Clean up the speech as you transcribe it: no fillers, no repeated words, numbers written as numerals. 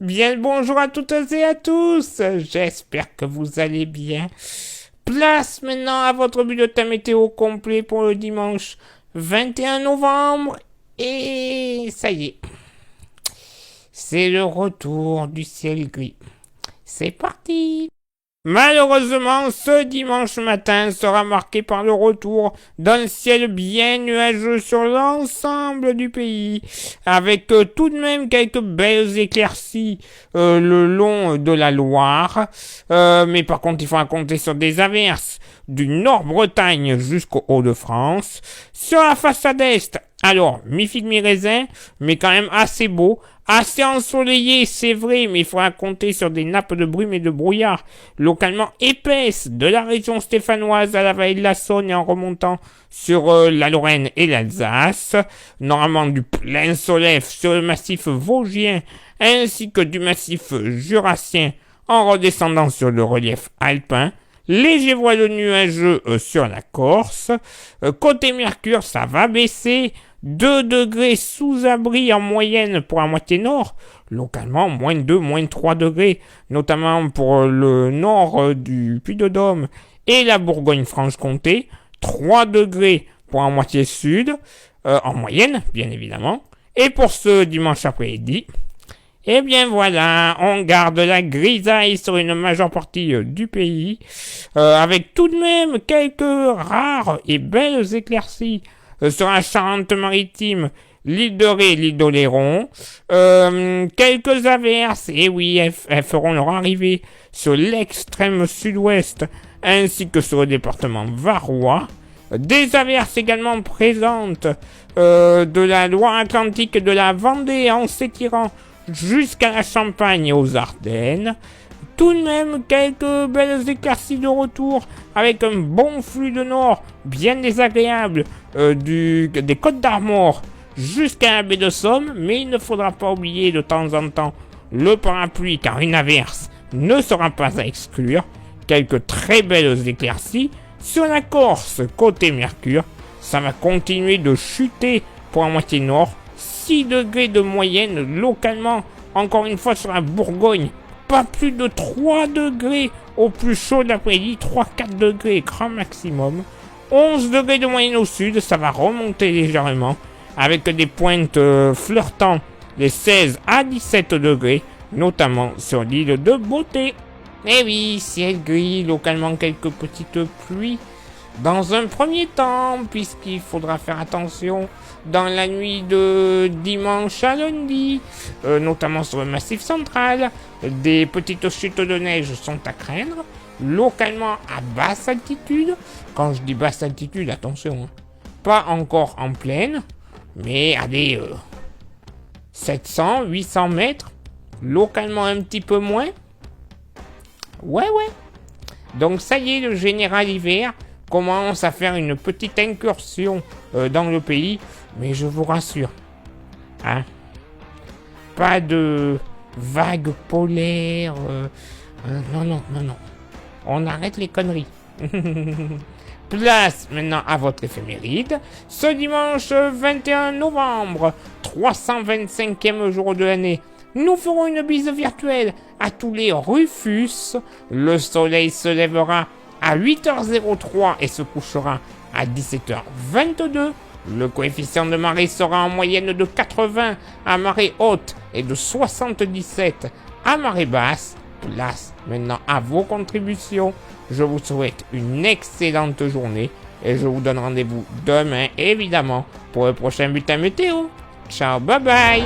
Bien le bonjour à toutes et à tous. J'espère que vous allez bien. Place maintenant à votre bulletin météo complet pour le dimanche 21 novembre. Et ça y est. C'est le retour du ciel gris. C'est parti. Malheureusement, ce dimanche matin sera marqué par le retour d'un ciel bien nuageux sur l'ensemble du pays, avec tout de même quelques belles éclaircies le long de la Loire, mais par contre il faudra compter sur des averses du Nord-Bretagne jusqu'au Hauts-de-France. Sur la façade est, alors, mi-figue mi-raisin, mais quand même assez beau, assez ensoleillé, c'est vrai, mais il faudra compter sur des nappes de brume et de brouillard localement épaisses de la région stéphanoise à la vallée de la Saône et en remontant sur la Lorraine et l'Alsace. Normalement du plein soleil sur le massif vosgien ainsi que du massif jurassien en redescendant sur le relief alpin. Léger voile nuageux sur la Corse. Côté Mercure, ça va baisser. 2 degrés sous abri en moyenne pour la moitié nord. Localement, moins 2, moins 3 degrés, notamment pour le nord du Puy-de-Dôme et la Bourgogne-Franche-Comté. 3 degrés pour la moitié sud, en moyenne, bien évidemment. Et pour ce dimanche après-midi, eh bien voilà, on garde la grisaille sur une majeure partie du pays, avec tout de même quelques rares et belles éclaircies sur la Charente-Maritime, l'île de Ré, l'île d'Oléron, quelques averses, et oui, elles feront leur arrivée sur l'extrême sud-ouest, ainsi que sur le département varois. Des averses également présentes de la Loire-Atlantique et de la Vendée en s'étirant jusqu'à la Champagne et aux Ardennes. Tout de même quelques belles éclaircies de retour avec un bon flux de nord bien désagréable des Côtes d'Armor jusqu'à la baie de Somme, mais il ne faudra pas oublier de temps en temps le parapluie car une averse ne sera pas à exclure. Quelques très belles éclaircies sur la Corse côté Mercure, ça va continuer de chuter pour la moitié nord. 6 degrés de moyenne localement, encore une fois sur la Bourgogne, pas plus de 3 degrés au plus chaud de l'après-midi, 3-4 degrés grand maximum, 11 degrés de moyenne au sud, ça va remonter légèrement, avec des pointes flirtant les 16 à 17 degrés, notamment sur l'île de Beauté. Eh oui, ciel gris, localement quelques petites pluies. Dans un premier temps, puisqu'il faudra faire attention dans la nuit de dimanche à lundi, notamment sur le massif central, des petites chutes de neige sont à craindre, localement à basse altitude. Quand je dis basse altitude, attention, pas encore en plaine, mais à des 700, 800 mètres, localement un petit peu moins. Ouais. Donc ça y est, le général hiver commence à faire une petite incursion dans le pays, mais je vous rassure, hein, pas de vagues polaires, non, on arrête les conneries. Place maintenant à votre éphéméride, ce dimanche 21 novembre, 325e jour de l'année, nous ferons une bise virtuelle à tous les Rufus, le soleil se lèvera à 8h03 et se couchera à 17h22. Le coefficient de marée sera en moyenne de 80 à marée haute et de 77 à marée basse. Place maintenant à vos contributions. Je vous souhaite une excellente journée et je vous donne rendez-vous demain évidemment pour le prochain bulletin météo. Ciao, bye bye.